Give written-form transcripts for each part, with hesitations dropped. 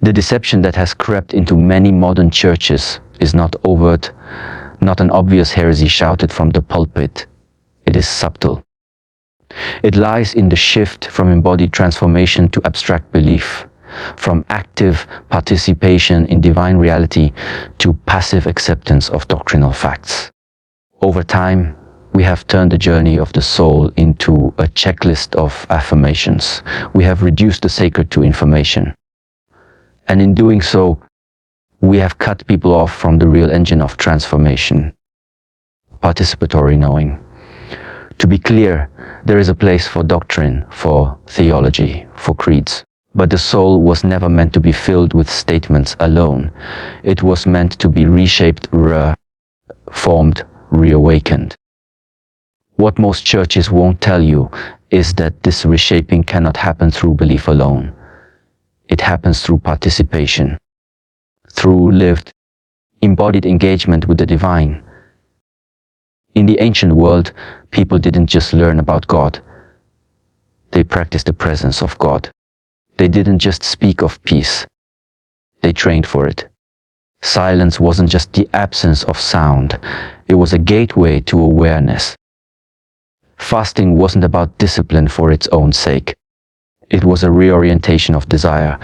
The deception that has crept into many modern churches is not overt, not an obvious heresy shouted from the pulpit. It is subtle. It lies in the shift from embodied transformation to abstract belief, from active participation in divine reality to passive acceptance of doctrinal facts. Over time, we have turned the journey of the soul into a checklist of affirmations. We have reduced the sacred to information. And in doing so, we have cut people off from the real engine of transformation, participatory knowing. To be clear, there is a place for doctrine, for theology, for creeds. But the soul was never meant to be filled with statements alone. It was meant to be reshaped, reformed, reawakened. What most churches won't tell you is that this reshaping cannot happen through belief alone. It happens through participation, through lived, embodied engagement with the divine. In the ancient world, people didn't just learn about God. They practiced the presence of God. They didn't just speak of peace. They trained for it. Silence wasn't just the absence of sound. It was a gateway to awareness. Fasting wasn't about discipline for its own sake. It was a reorientation of desire.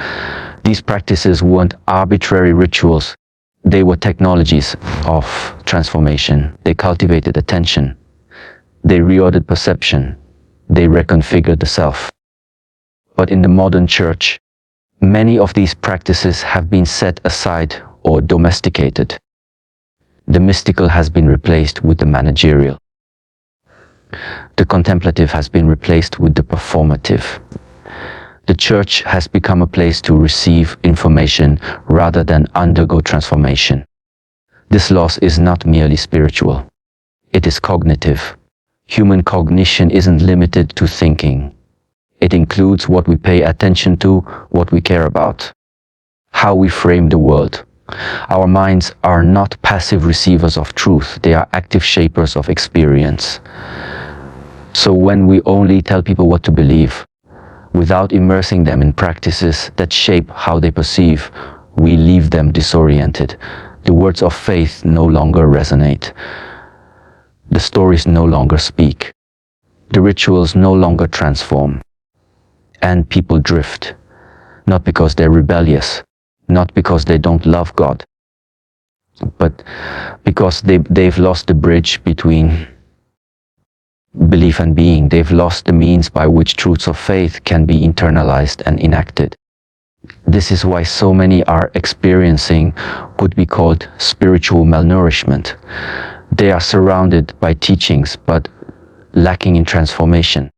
These practices weren't arbitrary rituals. They were technologies of transformation. They cultivated attention. They reordered perception. They reconfigured the self. But in the modern church, many of these practices have been set aside or domesticated. The mystical has been replaced with the managerial. The contemplative has been replaced with the performative. The church has become a place to receive information rather than undergo transformation. This loss is not merely spiritual. It is cognitive. Human cognition isn't limited to thinking. It includes what we pay attention to, what we care about, how we frame the world. Our minds are not passive receivers of truth. They are active shapers of experience. So when we only tell people what to believe, without immersing them in practices that shape how they perceive, we leave them disoriented. The words of faith no longer resonate. The stories no longer speak. The rituals no longer transform. And people drift, not because they're rebellious, not because they don't love God, but because they've lost the bridge between belief and being. They've lost the means by which truths of faith can be internalized and enacted. This is why so many are experiencing what could be called spiritual malnourishment. They are surrounded by teachings, but lacking in transformation.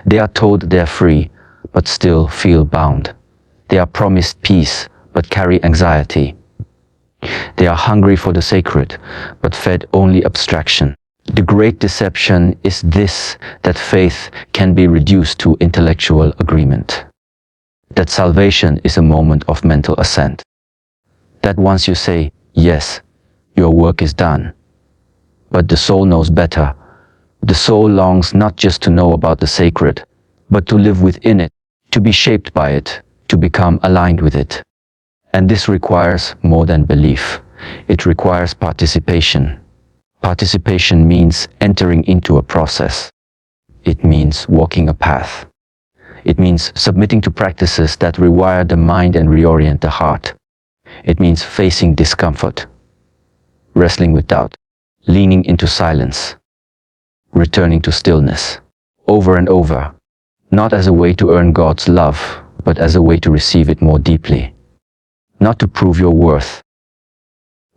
They are told they're free, but still feel bound. They are promised peace, but carry anxiety. They are hungry for the sacred, but fed only abstraction. The great deception is this, that faith can be reduced to intellectual agreement. That salvation is a moment of mental assent. That once you say, yes, your work is done. But the soul knows better. The soul longs not just to know about the sacred, but to live within it, to be shaped by it, to become aligned with it. And this requires more than belief. It requires participation. Participation means entering into a process. It means walking a path. It means submitting to practices that rewire the mind and reorient the heart. It means facing discomfort, wrestling with doubt, leaning into silence, returning to stillness, over and over, not as a way to earn God's love, but as a way to receive it more deeply. Not to prove your worth,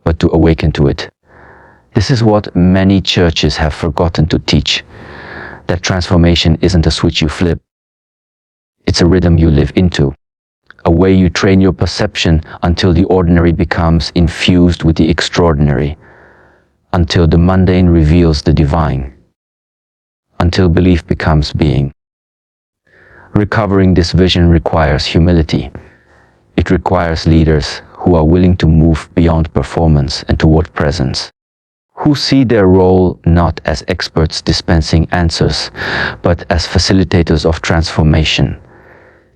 but to awaken to it. This is what many churches have forgotten to teach, that transformation isn't a switch you flip. It's a rhythm you live into, a way you train your perception until the ordinary becomes infused with the extraordinary, until the mundane reveals the divine, until belief becomes being. Recovering this vision requires humility. It requires leaders who are willing to move beyond performance and toward presence, who see their role not as experts dispensing answers, but as facilitators of transformation.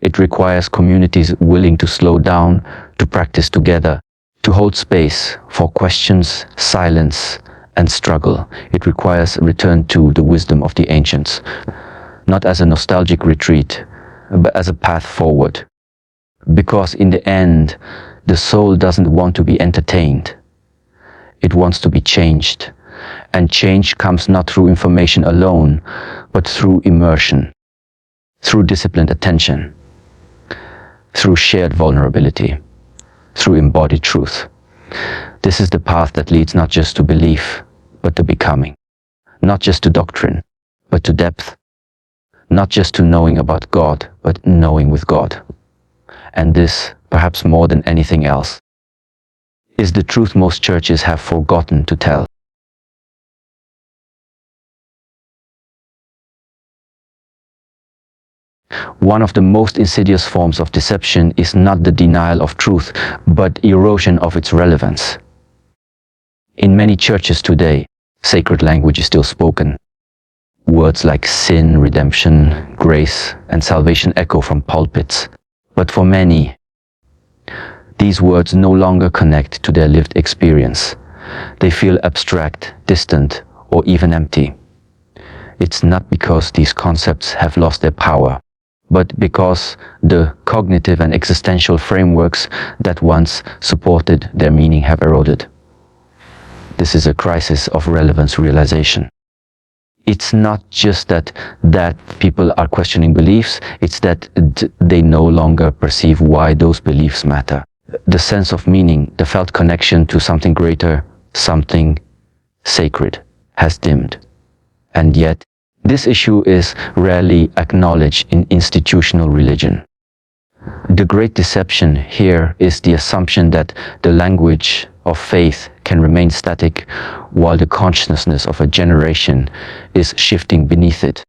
It requires communities willing to slow down, to practice together, to hold space for questions, silence, and struggle. It requires a return to the wisdom of the ancients, not as a nostalgic retreat, but as a path forward. Because in the end, the soul doesn't want to be entertained. It wants to be changed. And change comes not through information alone, but through immersion, through disciplined attention, through shared vulnerability, through embodied truth. This is the path that leads not just to belief, but to becoming. Not just to doctrine, but to depth. Not just to knowing about God, but knowing with God. And this, perhaps more than anything else, is the truth most churches have forgotten to tell. One of the most insidious forms of deception is not the denial of truth, but erosion of its relevance. In many churches today, sacred language is still spoken. Words like sin, redemption, grace, and salvation echo from pulpits. But for many, these words no longer connect to their lived experience. They feel abstract, distant, or even empty. It's not because these concepts have lost their power, but because the cognitive and existential frameworks that once supported their meaning have eroded. This is a crisis of relevance realization. It's not just that people are questioning beliefs, it's that they no longer perceive why those beliefs matter. The sense of meaning, the felt connection to something greater, something sacred, has dimmed. And yet, this issue is rarely acknowledged in institutional religion. The great deception here is the assumption that the language of faith can remain static while the consciousness of a generation is shifting beneath it.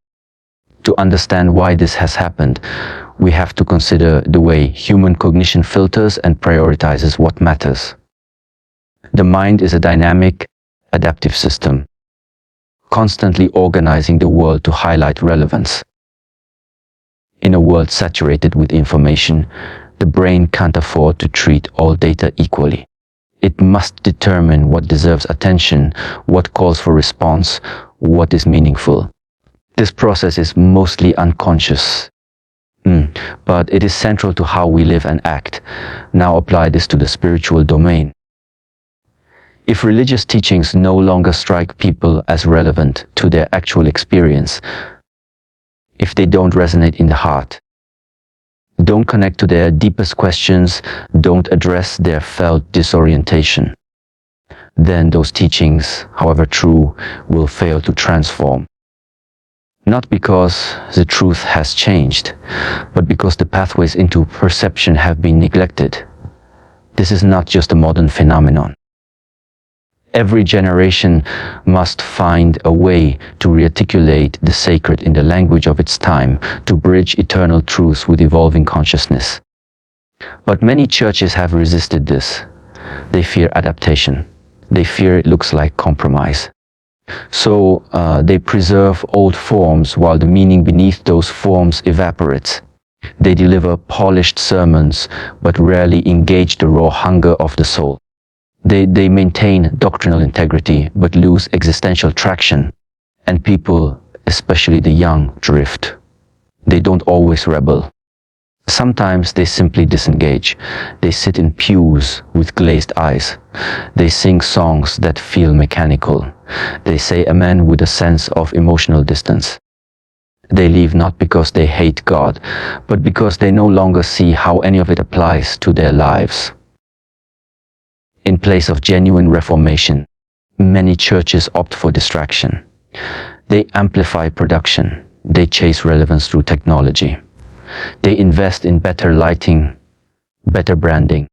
To understand why this has happened, we have to consider the way human cognition filters and prioritizes what matters. The mind is a dynamic, adaptive system, constantly organizing the world to highlight relevance. In a world saturated with information, the brain can't afford to treat all data equally. It must determine what deserves attention, what calls for response, what is meaningful. This process is mostly unconscious, but it is central to how we live and act. Now apply this to the spiritual domain. If religious teachings no longer strike people as relevant to their actual experience, if they don't resonate in the heart, don't connect to their deepest questions, don't address their felt disorientation, then those teachings, however true, will fail to transform. Not because the truth has changed, but because the pathways into perception have been neglected. This is not just a modern phenomenon. Every generation must find a way to rearticulate the sacred in the language of its time, to bridge eternal truths with evolving consciousness. But many churches have resisted this. They fear adaptation. They fear it looks like compromise. So they preserve old forms while the meaning beneath those forms evaporates. They deliver polished sermons, but rarely engage the raw hunger of the soul. They maintain doctrinal integrity, but lose existential traction. And people, especially the young, drift. They don't always rebel. Sometimes they simply disengage. They sit in pews with glazed eyes. They sing songs that feel mechanical. They say amen with a sense of emotional distance. They leave not because they hate God, but because they no longer see how any of it applies to their lives. In place of genuine reformation, many churches opt for distraction. They amplify production. They chase relevance through technology. They invest in better lighting, better branding,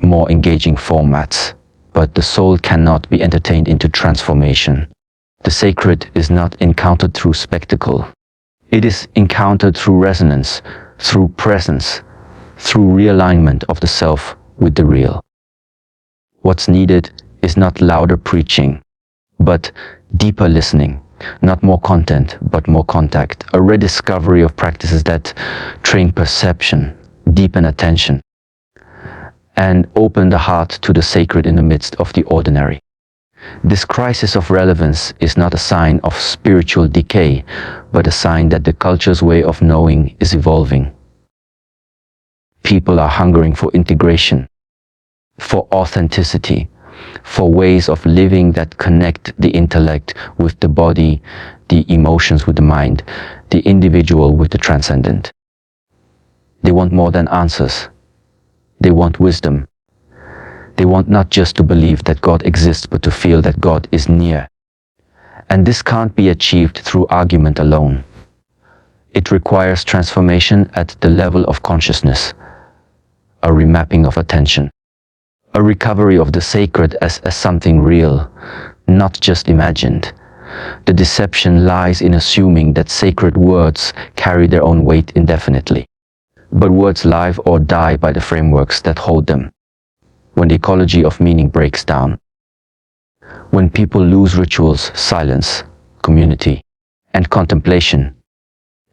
more engaging formats. But the soul cannot be entertained into transformation. The sacred is not encountered through spectacle. It is encountered through resonance, through presence, through realignment of the self with the real. What's needed is not louder preaching, but deeper listening. Not more content, but more contact. A rediscovery of practices that train perception, deepen attention, and open the heart to the sacred in the midst of the ordinary. This crisis of relevance is not a sign of spiritual decay, but a sign that the culture's way of knowing is evolving. People are hungering for integration, for authenticity, for ways of living that connect the intellect with the body, the emotions with the mind, the individual with the transcendent. They want more than answers. They want wisdom. They want not just to believe that God exists, but to feel that God is near. And this can't be achieved through argument alone. It requires transformation at the level of consciousness, a remapping of attention, a recovery of the sacred as something real, not just imagined. The deception lies in assuming that sacred words carry their own weight indefinitely. But words live or die by the frameworks that hold them. When the ecology of meaning breaks down, when people lose rituals, silence, community, and contemplation,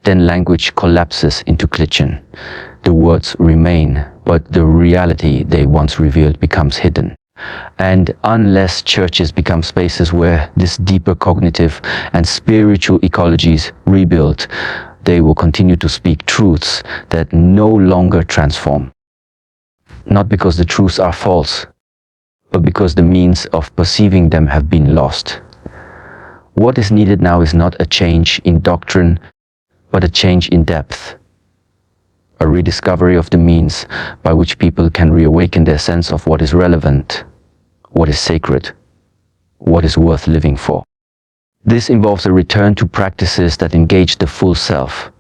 then language collapses into klitschen. The words remain, but the reality they once revealed becomes hidden. And unless churches become spaces where this deeper cognitive and spiritual ecologies rebuild, they will continue to speak truths that no longer transform. Not because the truths are false, but because the means of perceiving them have been lost. What is needed now is not a change in doctrine, but a change in depth. A rediscovery of the means by which people can reawaken their sense of what is relevant, what is sacred, what is worth living for. This involves a return to practices that engage the full self,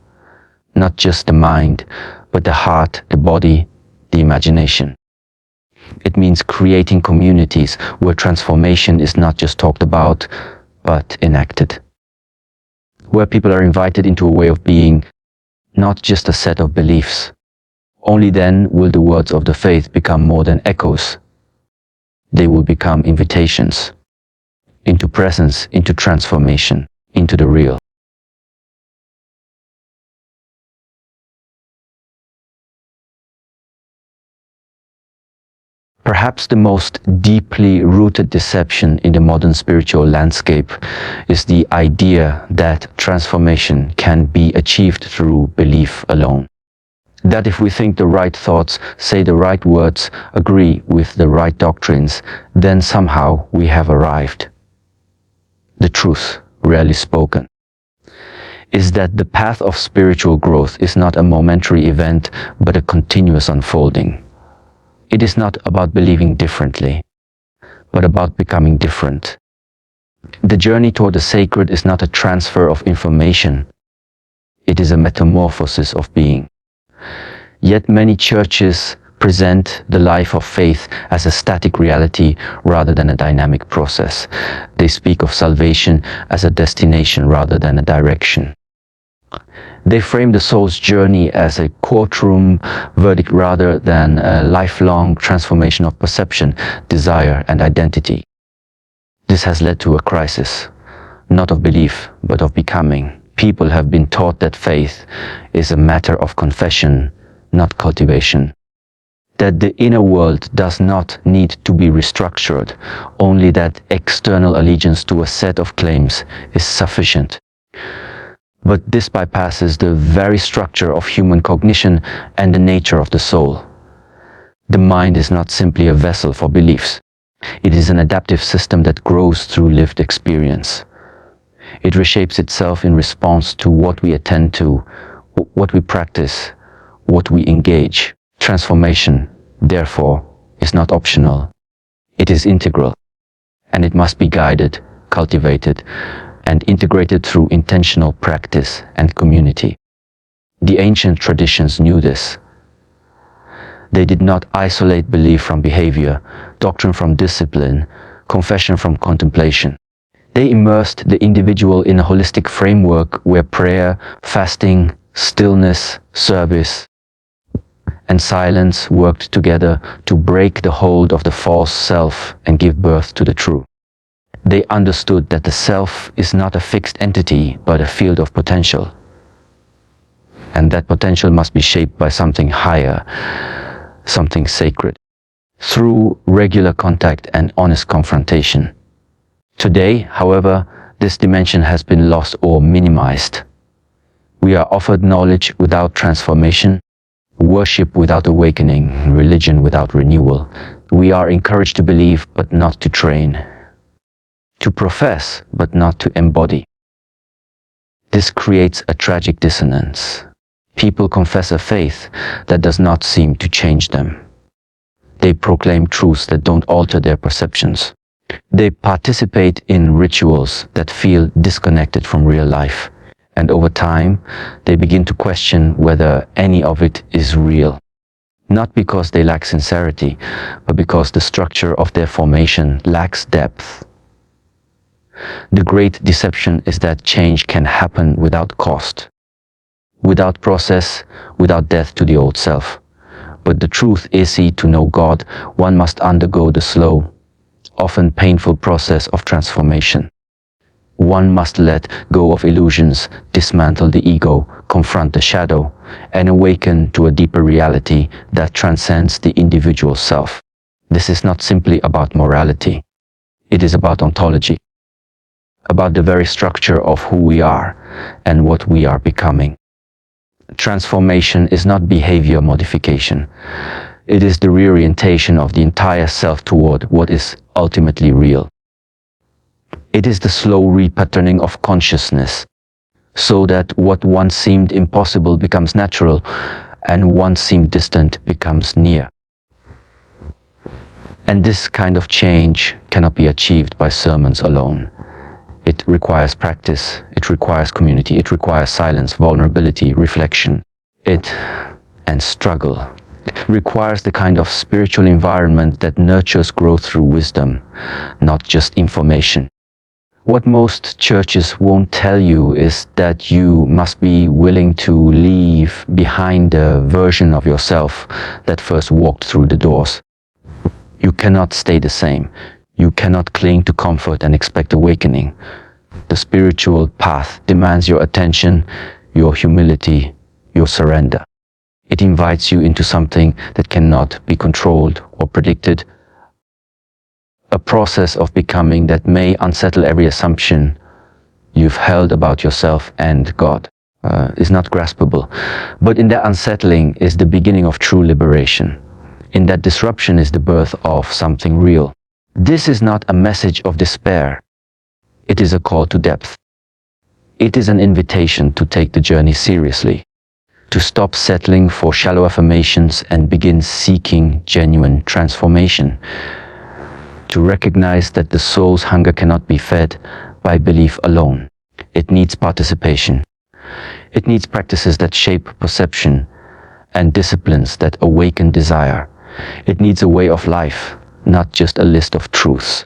not just the mind, but the heart, the body, the imagination. It means creating communities where transformation is not just talked about, but enacted. Where people are invited into a way of being, not just a set of beliefs. Only then will the words of the faith become more than echoes. They will become invitations into presence, into transformation, into the real. Perhaps the most deeply rooted deception in the modern spiritual landscape is the idea that transformation can be achieved through belief alone. That if we think the right thoughts, say the right words, agree with the right doctrines, then somehow we have arrived. The truth, rarely spoken, is that the path of spiritual growth is not a momentary event, but a continuous unfolding. It is not about believing differently, but about becoming different. The journey toward the sacred is not a transfer of information. It is a metamorphosis of being. Yet many churches present the life of faith as a static reality rather than a dynamic process. They speak of salvation as a destination rather than a direction. They frame the soul's journey as a courtroom verdict rather than a lifelong transformation of perception, desire, and identity. This has led to a crisis, not of belief, but of becoming. People have been taught that faith is a matter of confession, not cultivation. That the inner world does not need to be restructured, only that external allegiance to a set of claims is sufficient. But this bypasses the very structure of human cognition and the nature of the soul. The mind is not simply a vessel for beliefs. It is an adaptive system that grows through lived experience. It reshapes itself in response to what we attend to, what we practice, what we engage. Transformation, therefore, is not optional. It is integral, and it must be guided, cultivated, and integrated through intentional practice and community. The ancient traditions knew this. They did not isolate belief from behavior, doctrine from discipline, confession from contemplation. They immersed the individual in a holistic framework where prayer, fasting, stillness, service, and silence worked together to break the hold of the false self and give birth to the true. They understood that the self is not a fixed entity, but a field of potential. And that potential must be shaped by something higher, something sacred. through regular contact and honest confrontation. Today, however, this dimension has been lost or minimized. We are offered knowledge without transformation, worship without awakening, religion without renewal. We are encouraged to believe but not to train, to profess but not to embody. This creates a tragic dissonance. People confess a faith that does not seem to change them. They proclaim truths that don't alter their perceptions. They participate in rituals that feel disconnected from real life. And over time, they begin to question whether any of it is real. Not because they lack sincerity, but because the structure of their formation lacks depth. The great deception is that change can happen without cost, without process, without death to the old self. But the truth is, to know God, one must undergo the slow, often painful process of transformation. One must let go of illusions, dismantle the ego, confront the shadow, and awaken to a deeper reality that transcends the individual self. This is not simply about morality. It is about ontology, about the very structure of who we are and what we are becoming. Transformation is not behavior modification. It is the reorientation of the entire self toward what is ultimately real. It is the slow repatterning of consciousness, so that what once seemed impossible becomes natural, and once seemed distant becomes near. And this kind of change cannot be achieved by sermons alone. It requires practice, it requires community, it requires silence, vulnerability, reflection, and struggle. It requires the kind of spiritual environment that nurtures growth through wisdom, not just information. What most churches won't tell you is that you must be willing to leave behind the version of yourself that first walked through the doors. You cannot stay the same. You cannot cling to comfort and expect awakening. The spiritual path demands your attention, your humility, your surrender. It invites you into something that cannot be controlled or predicted. A process of becoming that may unsettle every assumption you've held about yourself and God. Is not graspable. But in that unsettling is the beginning of true liberation. In that disruption is the birth of something real. This is not a message of despair. It is a call to depth. It is an invitation to take the journey seriously, to stop settling for shallow affirmations and begin seeking genuine transformation, to recognize that the soul's hunger cannot be fed by belief alone. It needs participation. It needs practices that shape perception and disciplines that awaken desire. It needs a way of life, not just a list of truths.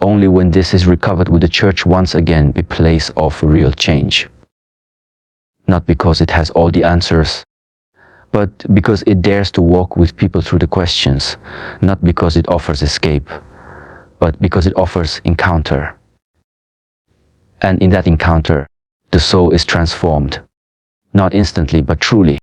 Only when this is recovered will the church once again be a place of real change. Not because it has all the answers, but because it dares to walk with people through the questions, not because it offers escape, but because it offers encounter. And in that encounter, the soul is transformed, not instantly, but truly.